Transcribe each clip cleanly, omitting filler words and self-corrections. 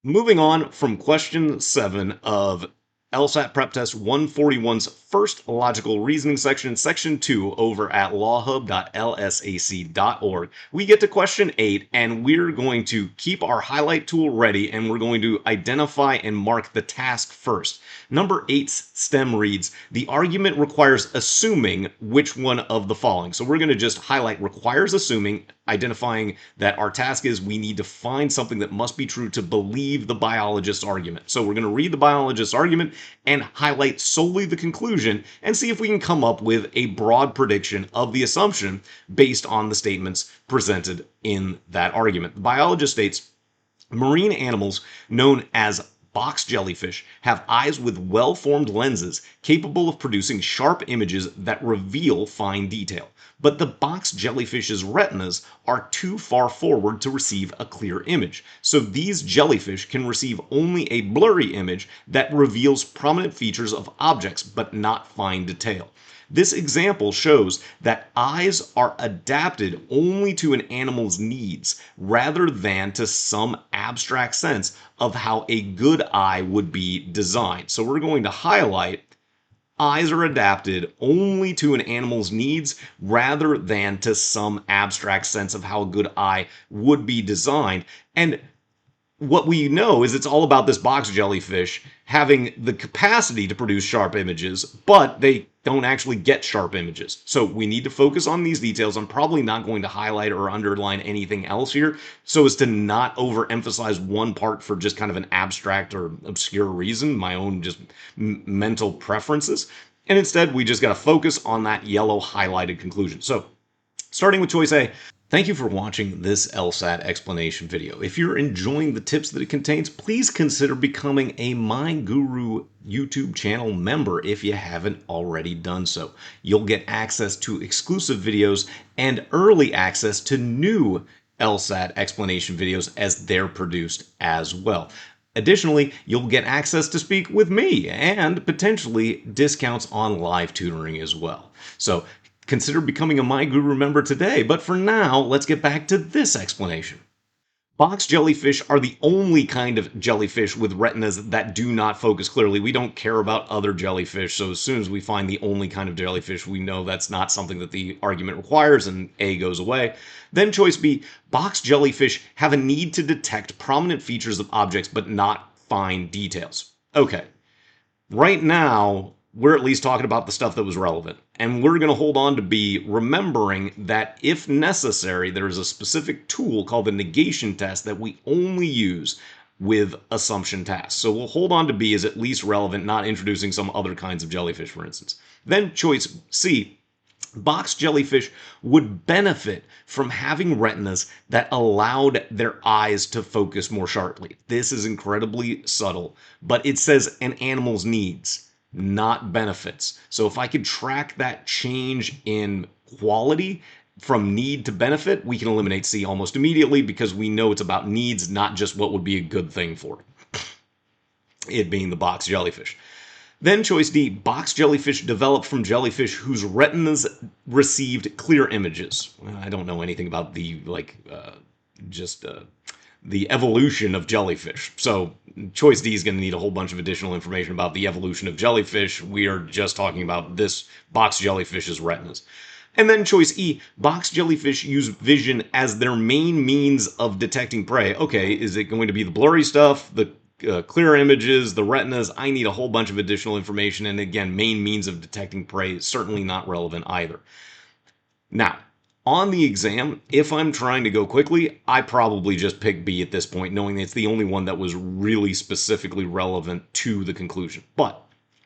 Moving on from question 7 of LSAT PrepTest 141's first logical reasoning section, section 2 over at lawhub.lsac.org, we get to question 8, and we're going to keep our highlight tool ready, and we're going to identify and mark the task first. Number 8's stem reads, the argument requires assuming which one of the following. So we're going to just highlight requires assuming, identifying that our task is we need to find something that must be true to believe the biologist's argument. So we're going to read the biologist's argument and highlight solely the conclusion and see if we can come up with a broad prediction of the assumption based on the statements presented in that argument. The biologist states, marine animals known as box jellyfish have eyes with well-formed lenses capable of producing sharp images that reveal fine detail. But the box jellyfish's retinas are too far forward to receive a clear image. So these jellyfish can receive only a blurry image that reveals prominent features of objects but not fine detail. This example shows that eyes are adapted only to an animal's needs rather than to some abstract sense of how a good eye would be designed. So we're going to highlight eyes are adapted only to an animal's needs rather than to some abstract sense of how a good eye would be designed. And what we know is it's all about this box jellyfish having the capacity to produce sharp images, but they don't actually get sharp images. So we need to focus on these details. I'm probably not going to highlight or underline anything else here so as to not overemphasize one part for just kind of an abstract or obscure reason, my own just mental preferences. And instead, we just got to focus on that yellow highlighted conclusion. So starting with choice A, thank you for watching this LSAT explanation video. If you're enjoying the tips that it contains, please consider becoming a My Guru YouTube channel member if you haven't already done so. You'll get access to exclusive videos and early access to new LSAT explanation videos as they're produced as well. Additionally, you'll get access to speak with me and potentially discounts on live tutoring as well. So consider becoming a My Guru member today, but for now, let's get back to this explanation. Box jellyfish are the only kind of jellyfish with retinas that do not focus clearly. We don't care about other jellyfish, so as soon as we find the only kind of jellyfish, we know that's not something that the argument requires, and A goes away. Then choice B, box jellyfish have a need to detect prominent features of objects but not fine details. Okay, right now, we're at least talking about the stuff that was relevant. And we're going to hold on to B, remembering that if necessary, there is a specific tool called the negation test that we only use with assumption tasks. So we'll hold on to B as at least relevant, not introducing some other kinds of jellyfish, for instance. Then choice C, box jellyfish would benefit from having retinas that allowed their eyes to focus more sharply. This is incredibly subtle, but it says an animal's needs, not benefits. So if I could track that change in quality from need to benefit, we can eliminate C almost immediately because we know it's about needs, not just what would be a good thing for it being the box jellyfish. Then choice D, box jellyfish developed from jellyfish whose retinas received clear images. I don't know anything about the the evolution of jellyfish. So choice D is going to need a whole bunch of additional information about the evolution of jellyfish. We are just talking about this box jellyfish's retinas. And then choice E, box jellyfish use vision as their main means of detecting prey. Okay, is it going to be the blurry stuff, the clear images, the retinas? I need a whole bunch of additional information. And again, main means of detecting prey is certainly not relevant either. Now, on the exam, if I'm trying to go quickly, I probably just pick B at this point, knowing that it's the only one that was really specifically relevant to the conclusion. But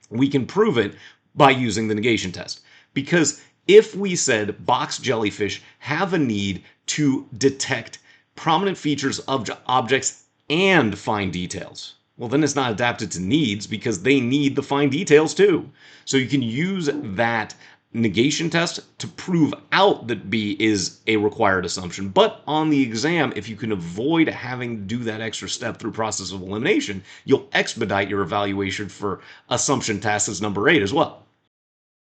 we can prove it by using the negation test. Because if we said box jellyfish have a need to detect prominent features of objects and fine details, well, then it's not adapted to needs because they need the fine details too. So you can use that negation test to prove out that B is a required assumption. But on the exam, if you can avoid having to do that extra step through process of elimination, you'll expedite your evaluation for assumption tasks as number 8 as well.